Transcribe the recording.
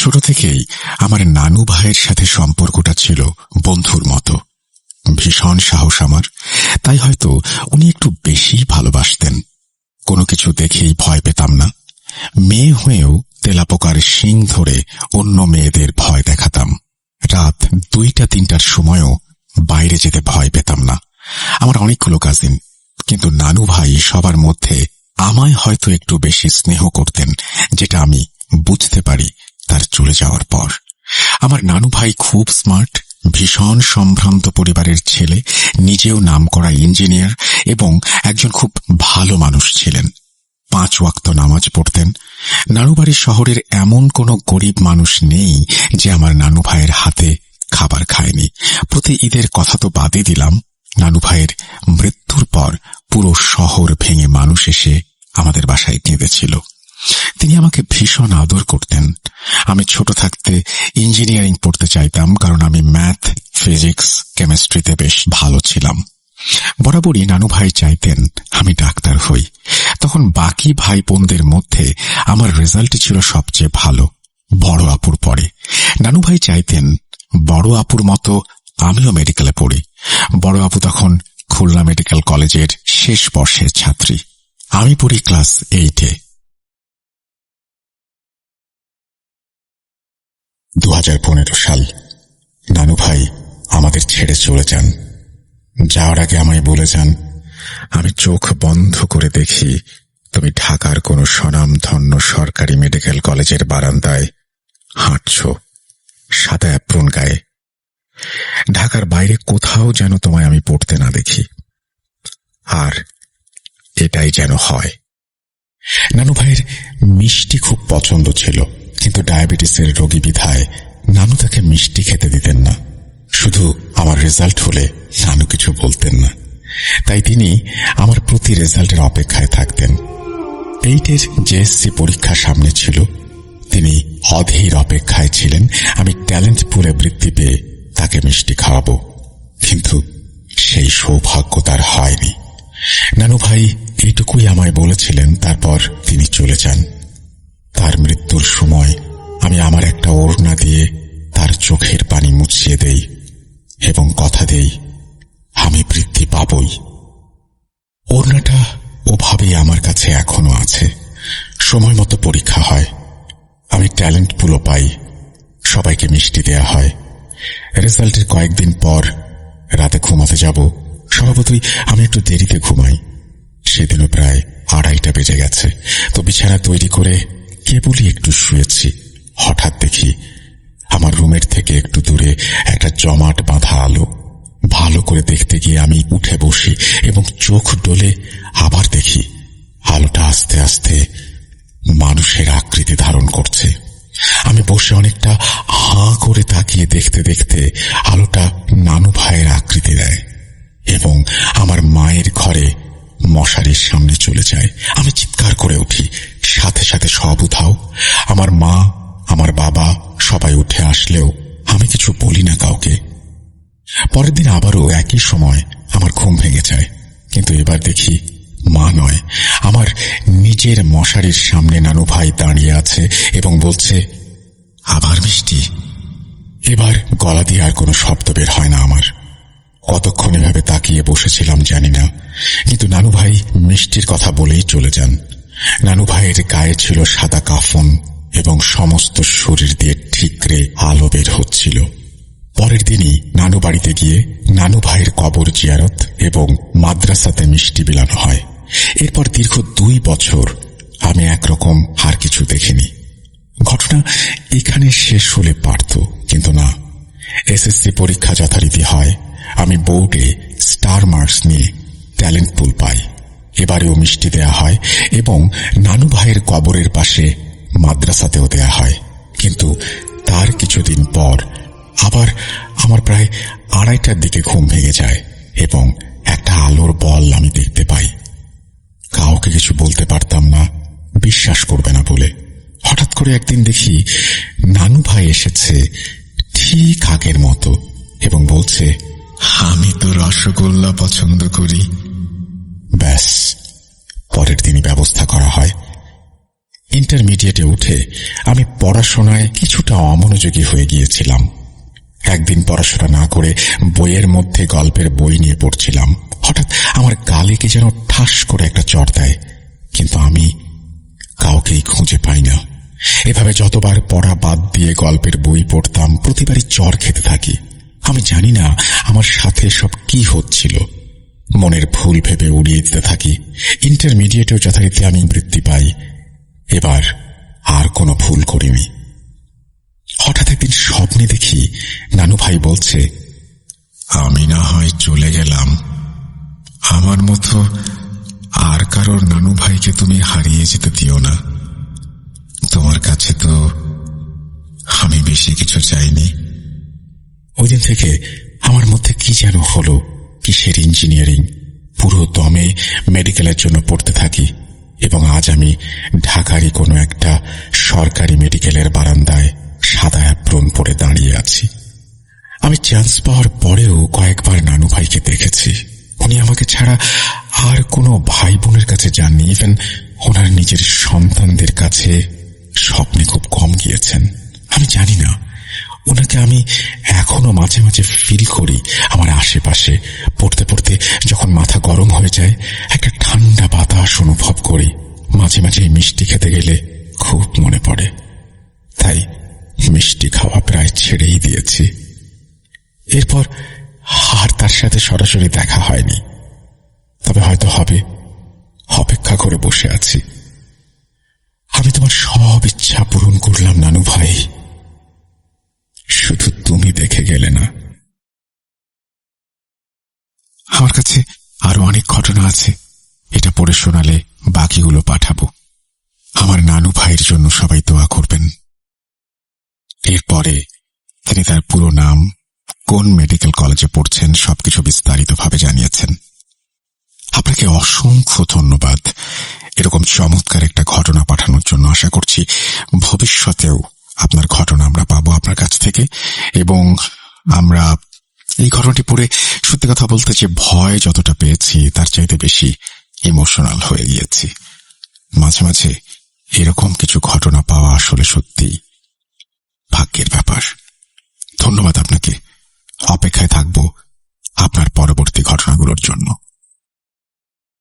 ছোট থেকেই আমার নানু ভাইয়ের সাথে সম্পর্কটা ছিল বন্ধুর মতো। ভীষণ সাহস আমার, তাই হয়তো উনি একটু বেশি ভালোবাসতেন। কোনো কিছু দেখেই ভয় পেতাম না। মেয়ে হয়েও তেলাপোকার শিং ধরে অন্য মেয়েদের ভয় দেখাতাম। রাত 2টা-3টার সময়ও বাইরে যেতে ভয় পেতাম না। আমার অনেকগুলো কাজিন, কিন্তু নানু ভাই সবার মধ্যে আমায় হয়তো একটু বেশি স্নেহ করতেন, যেটা আমি বুঝতে পারি তার চলে যাওয়ার পর। আমার নানু ভাই খুব স্মার্ট, ভীষণ সম্ভ্রান্ত পরিবারের ছেলে, নিজেও নামকরা ইঞ্জিনিয়ার এবং একজন খুব ভালো মানুষ ছিলেন। 5 ওয়াক্ত নামাজ পড়তেন। নানুবাড়ির শহরের এমন কোনো গরিব মানুষ নেই যে আমার নানু ভাইয়ের হাতে খাবার খায়নি। প্রতি ঈদের কথা তো বাদই দিলাম, নানু ভাইয়ের মৃত্যুর পর পুরো শহর ভেঙে মানুষ এসে আমাদের বাসায় কেঁদেছিল। তিনি আমাকে ভীষণ আদর করতেন। আমি ছোট থাকতে ইঞ্জিনিয়ারিং পড়তে চাইতাম, কারণ আমি ম্যাথ, ফিজিক্স, কেমিস্ট্রিতে বেশ ভালো ছিলাম। বরাবরই নানু ভাই চাইতেন আমি ডাক্তার হই। তখন বাকি ভাই বোনদের মধ্যে আমার রেজাল্টই ছিল সবচেয়ে ভালো, বড় আপুর পরে। নানু ভাই চাইতেন বড় আপুর মতো আমিও মেডিকেলে পড়ি। বড় আপু তখন খুলনা মেডিকেল কলেজের শেষ বর্ষের ছাত্রী, আমি পড়ি ক্লাস 8-এ। 2015 সাল। নানু ভাই আমাদের ছেড়ে চলে যান। যাওয়ার আগে আমায় বলে যান, আমি চোখ বন্ধ করে দেখি তুমি ঢাকার কোনো স্বনামধন্য সরকারি মেডিকেল কলেজের বারান্দায় হাঁটছ, সাদা অ্যাপ্রন গায়ে। ঢাকার বাইরে কোথাও যেন তোমায় আমি পড়তে না দেখি। আর এটাই যেন হয়। নানু ভাইয়ের মিষ্টি খুব পছন্দ ছিল, কিন্তু ডায়াবেটিসের রোগী বিধায় নানু তাকে মিষ্টি খেতে দিতেন না। শুধু আমার রেজাল্ট হলে নানু কিছু বলতেন না, তাই তিনি আমার প্রতি রেজাল্টের অপেক্ষায় থাকতেন। 8-এর জেএসসি পরীক্ষা সামনে ছিল, তিনি অধীর অপেক্ষায় ছিলেন আমি ট্যালেন্ট পুলে বৃত্তি পেয়ে তাকে মিষ্টি খাওয়াবো, কিন্তু সেই সৌভাগ্য তার হয়নি। নানু ভাই এইটুকুই আমায় বলেছিলেন, তারপর তিনি চলে যান। তার মৃত্যুর সময় আমি আমার একটা ওড়না দিয়ে তার চোখের পানি মুছিয়ে দেই এবং কথা দেই আমি বৃত্তি পাবই। ওড়নাটা ওভাবেই আমার কাছে এখনো আছে। সময় মতো পরীক্ষা হয়, আমি ট্যালেন্ট পুলও পাই, সবাইকে মিষ্টি দেয়া হয়। রেজাল্টের কয়েকদিন পর রাতে ঘুমাতে যাব, স্বভাবতই আমি একটু দেরিতে ঘুমাই। সেদিনও প্রায় 2:30 বেজে গেছে। তো বিছানা তৈরি করে কেবলই একটু শুয়েছি, হঠাৎ দেখি আমার রুমের থেকে একটু দূরে একটা জমাট বাঁধা আলো। ভালো করে দেখতে গিয়ে আমি উঠে বসি এবং চোখ ডলে আবার দেখি আলোটা আস্তে আস্তে মানুষের আকৃতি ধারণ করছে। আমি বসে অনেকটা হাঁ করে তাকিয়ে দেখতে দেখতে আলোটা নানু ভাইয়ের আকৃতি দেয় এবং আমার মায়ের ঘরে মশারির সামনে চলে যায়। আমি চিৎকার করে উঠি, সাথে সাথে সব উঠাও। আমার মা, আমার বাবা সবাই উঠে আসলেও আমি কিছু বলি না কাউকে। পরের দিন আবারও একই সময় আমার ঘুম ভেঙে যায়, কিন্তু এবার দেখি মা নয়, আমার নিজের মশারির সামনে নানু ভাই দাঁড়িয়ে আছে এবং বলছে, আবার মিষ্টি। এবার গলা দিয়ে আর কোনো শব্দ বের হয় না আমার। কতক্ষণ এভাবে তাকিয়ে বসেছিলাম জানি না, কিন্তু নানু ভাই মিষ্টির কথা বলেই চলে যান। নানু ভাইয়ের গায়ে ছিল সাদা কাফন এবং সমস্ত শরীর দিয়ে ঠিকরে আলো বের হচ্ছিল। পরের দিনই নানু বাড়িতে গিয়ে নানু ভাইয়ের কবর জিয়ারত এবং মাদ্রাসাতে মিষ্টি বিলানো হয়। এরপর দীর্ঘ 2 বছর আমি একরকম আর কিছু দেখিনি। ঘটনা এখানে শেষ হলে পারত, কিন্তু না। এসএসসি পরীক্ষা যথারীতি হয়। আমি বোর্ডে স্টার মার্কস নিয়ে ট্যালেন্ট পুল পাই। এবারেও মিষ্টি দেয়া হয় এবং নানু ভাইয়ের কবরের পাশে মাদ্রাসাতেও দেয়া হয়। কিন্তু তার কিছুদিন পর আবার আমার প্রায় 2:30টার দিকে ঘুম ভেঙে যায় এবং একটা আলোর বল আমি দেখতে পাই। কাউকে কিছু বলতে পারতাম না, বিশ্বাস করবে না বলে। হঠাৎ করে একদিন দেখি নানু ভাই এসেছে ঠিক আগের মতো এবং বলছে, আমি তো রসগোল্লা পছন্দ করি। ব্যাস, পরের দিনই ব্যবস্থা করা হয়। ইন্টারমিডিয়েটে উঠে আমি পড়াশোনায় কিছুটা অমনোযোগী হয়ে গিয়েছিলাম। একদিন পড়াশোনা না করে বইয়ের মধ্যে গল্পের বই নিয়ে পড়ছিলাম। হঠাৎ আমার গালে কি যেন ঠাস করে একটা চড় দেয়, কিন্তু আমি কাউকেই খুঁজে পাই না। এভাবে যতবার পড়া বাদ দিয়ে গল্পের বই পড়তাম, প্রতিবারই চড় খেতে থাকি। আমি জানি না আমার সাথে সব কি হচ্ছিল। মনের ভুল ভেবে উড়িয়ে দিতে থাকি। ইন্টারমিডিয়েটেও যথারীতি আমি বৃত্তি পাই। এবার আর কোনো ভুল করিনি। হঠাৎ একদিন স্বপ্নে দেখি নানু ভাই বলছে, আমি না হয় চলে গেলাম, আমার মতো আর কারোর নানু ভাইকে তুমি হারিয়ে যেতে দিও না। তোমার কাছে তো আমি বেশি কিছু চাইনি। ওই দিন থেকে আমার মধ্যে কি যেন হলো, কিসের ইঞ্জিনিয়ারিং, পুরো দমে মেডিকেলের জন্য পড়তে থাকি এবং আজ আমি ঢাকারই কোনো একটা সরকারি মেডিকেলের বারান্দায় সাদা অ্যাপ্রন পরে দাঁড়িয়ে আছি। আমি চান্স পাওয়ার পরেও কয়েকবার নানু ভাইকে দেখেছি। উনি আমাকে ছাড়া আর কোনো ভাই বোনের কাছে যাননি। ইভেন ওনার নিজের সন্তানদের কাছে স্বপ্নে খুব কম গিয়েছেন। আমি জানি না, ওনাকে আমি এখনো মাঝে মাঝে ফিল করি। আমার আশেপাশে পড়তে পড়তে যখন মাথা গরম হয়ে যায়, একটা ঠান্ডা বাতাস অনুভব করি। মাঝে মাঝে মিষ্টি খেতে গেলে খুব মনে পড়ে, তাই মিষ্টি খাওয়া প্রায় ছেড়েই দিয়েছি। এরপর আর তার সাথে সরাসরি দেখা হয়নি, তবে হয়তো হবে। অপেক্ষা করে বসে আছি। আমি তোমার সব ইচ্ছা পূরণ করলাম নানু ভাই, শুধু তুমি দেখে গেলে না। আমার কাছে আরো অনেক ঘটনা আছে, এটা পড়ে শোনালে বাকিগুলো পাঠাবো। আমার নানু ভাইয়ের জন্য সবাই দোয়া করবেন। এরপরে তিনি তার পুরো নাম, কোন মেডিকেল কলেজে পড়ছেন সবকিছু বিস্তারিতভাবে জানিয়েছেন। আপনাকে অসংখ্য ধন্যবাদ এরকম চমৎকার একটা ঘটনা পাঠানোর জন্য। আশা করছি ভবিষ্যতেও আপনার ঘটনা আমরা পাবো আপনার কাছ থেকে। এবং আমরা এই ঘটনাটি পড়ে সত্যি কথা বলতে যে ভয় যতটা পেয়েছি তার চাইতে বেশি ইমোশনাল হয়ে গিয়েছি। মাঝে মাঝে এরকম কিছু ঘটনা পাওয়া আসলে সত্যি ভাগ্যের ব্যাপার। ধন্যবাদ আপনাকে। অপেক্ষায় থাকবো আপনার পরবর্তী ঘটনাগুলোর জন্য।